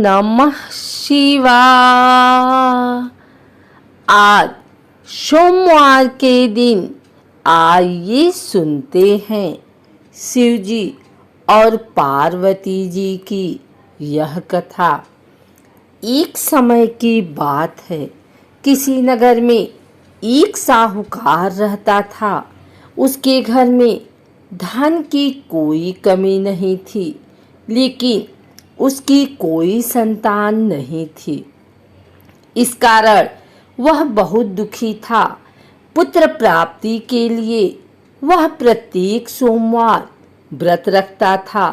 नमः शिवाय। आज सोमवार के दिन आइए सुनते हैं शिव जी और पार्वती जी की यह कथा। एक समय की बात है, किसी नगर में एक साहूकार रहता था। उसके घर में धन की कोई कमी नहीं थी, लेकिन उसकी कोई संतान नहीं थी। इस कारण वह बहुत दुखी था। पुत्र प्राप्ति के लिए वह प्रत्येक सोमवार व्रत रखता था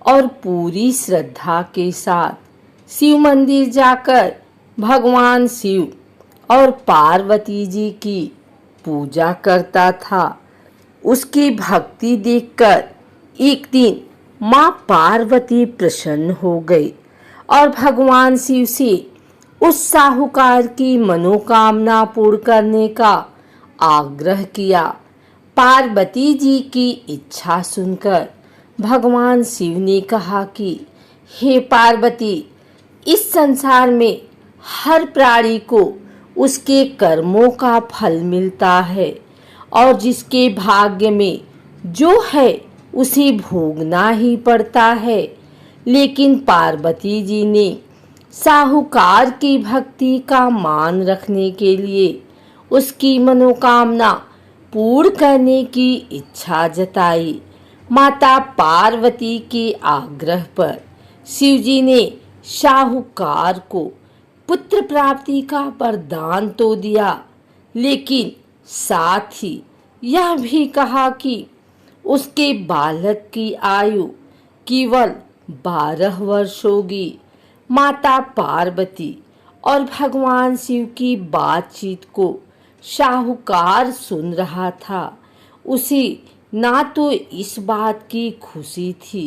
और पूरी श्रद्धा के साथ शिव मंदिर जाकर भगवान शिव और पार्वती जी की पूजा करता था। उसकी भक्ति देखकर एक दिन माँ पार्वती प्रसन्न हो गई और भगवान शिव से उस साहूकार की मनोकामना पूर्ण करने का आग्रह किया। पार्वती जी की इच्छा सुनकर भगवान शिव ने कहा कि हे पार्वती, इस संसार में हर प्राणी को उसके कर्मों का फल मिलता है और जिसके भाग्य में जो है उसे भोगना ही पड़ता है। लेकिन पार्वती जी ने साहूकार की भक्ति का मान रखने के लिए उसकी मनोकामना पूर्ण करने की इच्छा जताई। माता पार्वती के आग्रह पर शिव जी ने साहूकार को पुत्र प्राप्ति का वरदान तो दिया, लेकिन साथ ही यह भी कहा कि उसके बालक की आयु केवल 12 वर्ष होगी। माता पार्वती और भगवान शिव की बातचीत को साहूकार सुन रहा था। उसे ना तो इस बात की खुशी थी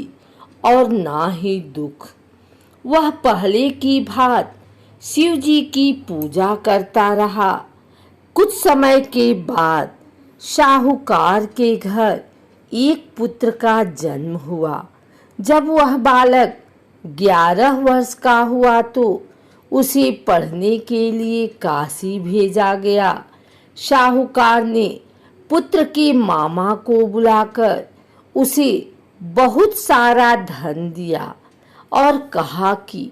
और ना ही दुख। वह पहले की भांति शिव जी की पूजा करता रहा। कुछ समय के बाद साहूकार के घर एक पुत्र का जन्म हुआ। जब वह बालक 11 वर्ष का हुआ तो उसे पढ़ने के लिए काशी भेजा गया। साहूकार ने पुत्र के मामा को बुलाकर उसे बहुत सारा धन दिया और कहा कि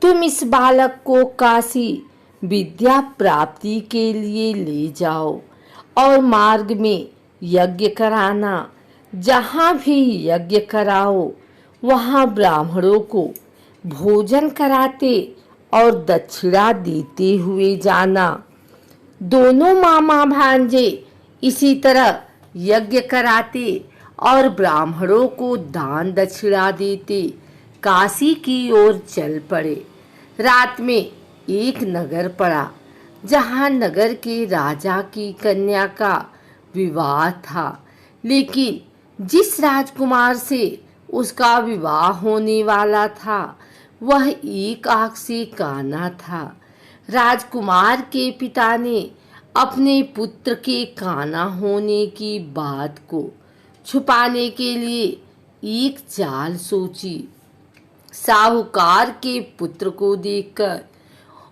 तुम इस बालक को काशी विद्या प्राप्ति के लिए ले जाओ और मार्ग में यज्ञ कराना। जहाँ भी यज्ञ कराओ वहाँ ब्राह्मणों को भोजन कराते और दक्षिणा देते हुए जाना। दोनों मामा भांजे इसी तरह यज्ञ कराते और ब्राह्मणों को दान दक्षिणा देते काशी की ओर चल पड़े। रात में एक नगर पड़ा, जहाँ नगर के राजा की कन्या का विवाह था, लेकिन जिस राजकुमार से उसका विवाह होने वाला था वह एक आंख से काना था। राजकुमार के पिता ने अपने पुत्र के काना होने की बात को छुपाने के लिए एक चाल सोची। साहूकार के पुत्र को देखकर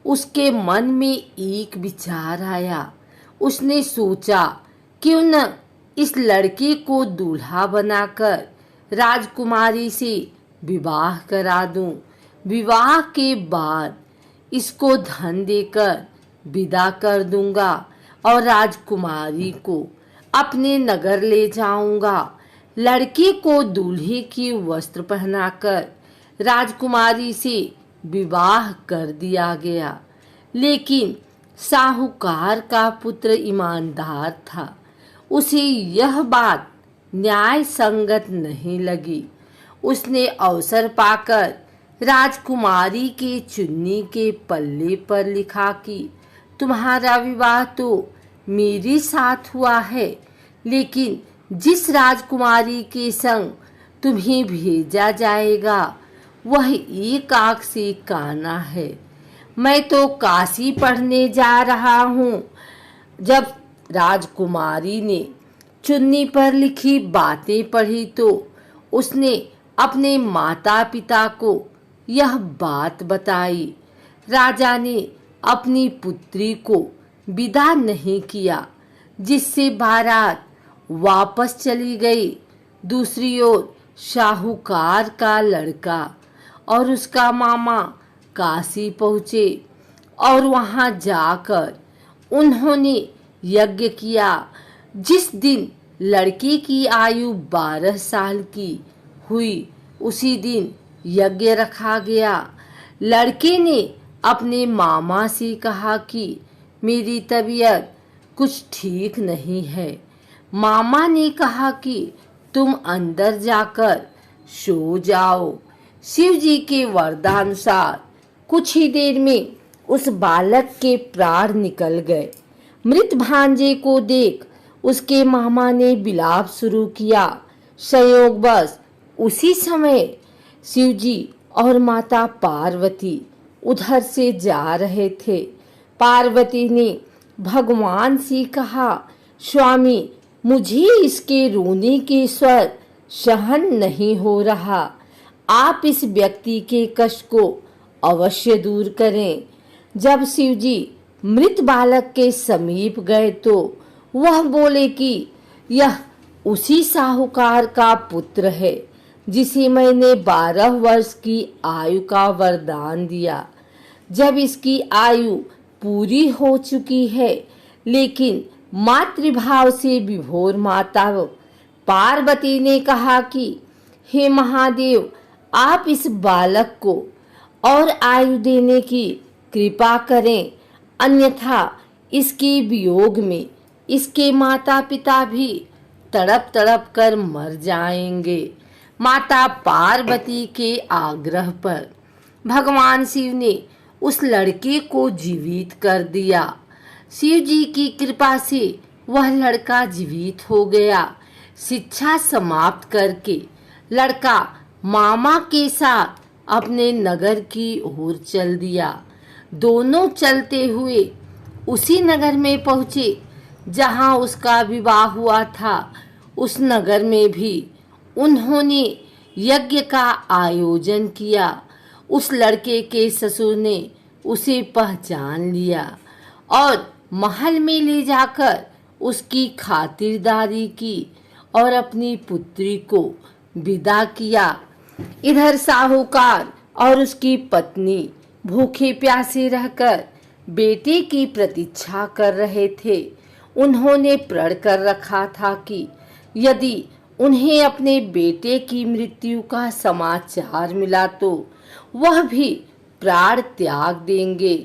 उसके मन में एक विचार आया। उसने सोचा, क्यों न इस लड़के को दूल्हा बनाकर राजकुमारी से विवाह करा दूं। विवाह के बाद इसको धन देकर विदा कर दूंगा और राजकुमारी को अपने नगर ले जाऊंगा। लड़के को दूल्हे की वस्त्र पहनाकर राजकुमारी से विवाह कर दिया गया। लेकिन साहूकार का पुत्र ईमानदार था। उसे यह बात न्याय संगत नहीं लगी। उसने अवसर पाकर राजकुमारी के चुन्नी के पल्ले पर लिखा कि तुम्हारा विवाह तो मेरे साथ हुआ है, लेकिन जिस राजकुमारी के संग तुम्हें भेजा जाएगा वह एक आंख से काना है। मैं तो काशी पढ़ने जा रहा हूँ। जब राजकुमारी ने चुन्नी पर लिखी बातें पढ़ी तो उसने अपने माता पिता को यह बात बताई। राजा ने अपनी पुत्री को विदा नहीं किया, जिससे बारात वापस चली गई। दूसरी ओर साहूकार का लड़का और उसका मामा काशी पहुँचे और वहां जाकर उन्होंने यज्ञ किया। जिस दिन लड़के की आयु 12 साल की हुई, उसी दिन यज्ञ रखा गया। लड़के ने अपने मामा से कहा कि मेरी तबीयत कुछ ठीक नहीं है। मामा ने कहा कि तुम अंदर जाकर सो जाओ। शिव जी के वरदानुसार कुछ ही देर में उस बालक के प्राण निकल गए। मृत भांजे को देख उसके मामा ने विलाप शुरू किया। संयोगवश उसी समय शिव जी और माता पार्वती उधर से जा रहे थे। पार्वती ने भगवान से कहा, स्वामी, मुझे इसके रोने के स्वर सहन नहीं हो रहा। आप इस व्यक्ति के कष्ट को अवश्य दूर करें। जब शिव जी मृत बालक के समीप गए तो वह बोले कि यह उसी साहूकार का पुत्र है जिसे मैंने 12 वर्ष की आयु का वरदान दिया। जब इसकी आयु पूरी हो चुकी है, लेकिन मातृभाव से विभोर माता पार्वती ने कहा कि हे महादेव, आप इस बालक को और आयु देने की कृपा करें, अन्यथा इसके वियोग में इसके माता पिता भी तड़प तड़प कर मर जाएंगे। माता पार्वती के आग्रह पर भगवान शिव ने उस लड़के को जीवित कर दिया। शिव जी की कृपा से वह लड़का जीवित हो गया। शिक्षा समाप्त करके लड़का मामा के साथ अपने नगर की ओर चल दिया। दोनों चलते हुए उसी नगर में पहुंचे जहां उसका विवाह हुआ था। उस नगर में भी उन्होंने यज्ञ का आयोजन किया। उस लड़के के ससुर ने उसे पहचान लिया और महल में ले जाकर उसकी खातिरदारी की और अपनी पुत्री को विदा किया। इधर साहूकार और उसकी पत्नी भूखे प्यासे रहकर बेटे की प्रतीक्षा कर रहे थे। उन्होंने प्रण कर रखा था कि यदि उन्हें अपने बेटे की मृत्यु का समाचार मिला तो वह भी प्राण त्याग देंगे।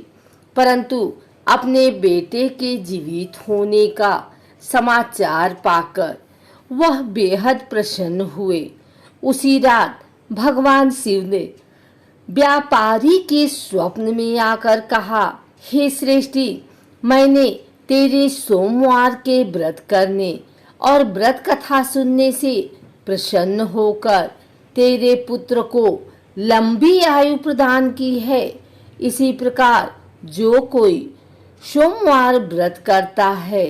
परंतु अपने बेटे के जीवित होने का समाचार पाकर वह बेहद प्रसन्न हुए। उसी रात भगवान शिव ने व्यापारी के स्वप्न में आकर कहा, हे श्रेष्ठी, मैंने तेरे सोमवार के व्रत करने और व्रत कथा सुनने से प्रसन्न होकर तेरे पुत्र को लंबी आयु प्रदान की है। इसी प्रकार जो कोई सोमवार व्रत करता है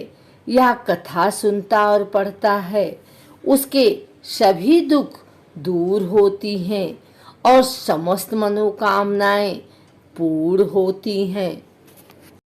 या कथा सुनता और पढ़ता है, उसके सभी दुख दूर होती हैं और समस्त मनोकामनाएं पूर्ण होती हैं।